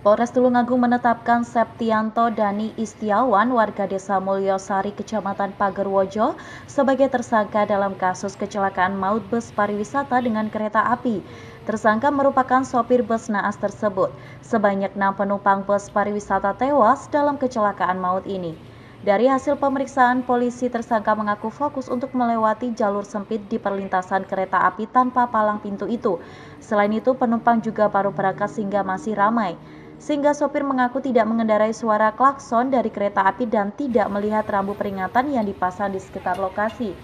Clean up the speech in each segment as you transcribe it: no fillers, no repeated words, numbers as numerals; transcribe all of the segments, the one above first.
Polres Tulungagung menetapkan Septianto Dani Istiawan, warga Desa Mulyosari, Kecamatan Pagerwojo, sebagai tersangka dalam kasus kecelakaan maut bus pariwisata dengan kereta api. Tersangka merupakan sopir bus naas tersebut. Sebanyak 6 penumpang bus pariwisata tewas dalam kecelakaan maut ini. Dari hasil pemeriksaan, polisi tersangka mengaku fokus untuk melewati jalur sempit di perlintasan kereta api tanpa palang pintu itu. Selain itu, penumpang juga baru berangkat sehingga masih ramai. Sehingga sopir mengaku tidak mengendarai suara klakson dari kereta api dan tidak melihat rambu peringatan yang dipasang di sekitar lokasi.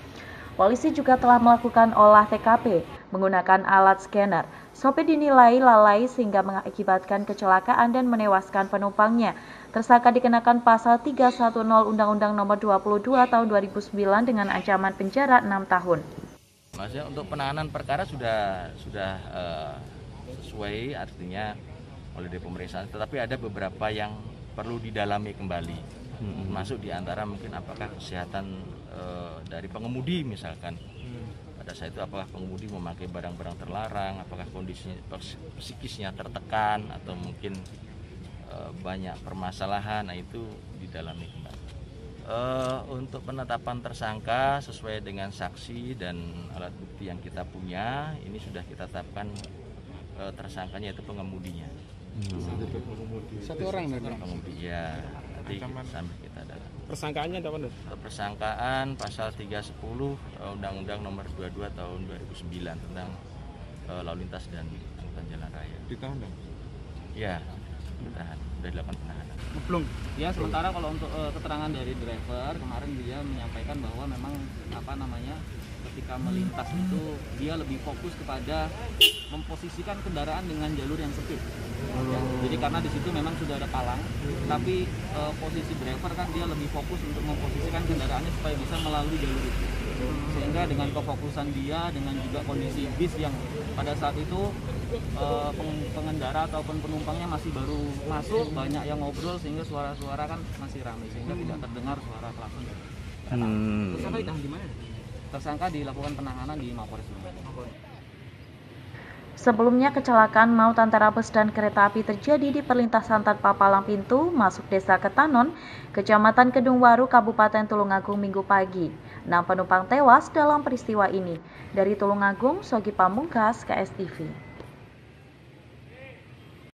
Polisi juga telah melakukan olah TKP menggunakan alat scanner. Sopir dinilai lalai sehingga mengakibatkan kecelakaan dan menewaskan penumpangnya. Tersangka dikenakan pasal 310 Undang-Undang Nomor 22 Tahun 2009 dengan ancaman penjara 6 tahun. Maksudnya untuk penanganan perkara sudah sesuai, artinya oleh pemeriksaan, tetapi ada beberapa yang perlu didalami kembali, masuk diantara mungkin apakah kesehatan dari pengemudi misalkan. Pada saat itu apakah pengemudi memakai barang-barang terlarang, apakah kondisi psikisnya tertekan atau mungkin banyak permasalahan, nah itu didalami kembali. Untuk penetapan tersangka sesuai dengan saksi dan alat bukti yang kita punya, ini sudah kita tetapkan tersangkanya yaitu pengemudinya. Satu orang dari pengemudi ya, nanti sampai kita dalam. Persangkaannya ada apa? Persangkaan pasal 310 Undang-Undang Nomor 22 Tahun 2009 tentang lalu lintas dan angkutan jalan raya. Ditahan dong? Ya, ditahan. Sudah dilakukan penahanan. Belum. Ya, sementara kalau untuk keterangan dari driver, kemarin dia menyampaikan bahwa memang ketika melintas itu dia lebih fokus kepada memposisikan kendaraan dengan jalur yang sempit. Ya, jadi karena di situ memang sudah ada palang, tapi posisi driver kan dia lebih fokus untuk memposisikan kendaraannya supaya bisa melalui jalur itu. Sehingga dengan kefokusan dia, dengan juga kondisi bis yang pada saat itu pengendara ataupun penumpangnya masih baru masuk, banyak yang ngobrol sehingga suara-suara kan masih ramai sehingga tidak terdengar suara klakson. Tersangka ditahan di mana? Tersangka dilakukan penahanan di Mapolres Tulungagung. Sebelumnya, kecelakaan maut antara bus dan kereta api terjadi di perlintasan tanpa palang pintu masuk Desa Ketanon, Kecamatan Kedungwaru, Kabupaten Tulungagung Minggu pagi. 6 penumpang tewas dalam peristiwa ini. Dari Tulungagung, Sogi Pamungkas, KSTV.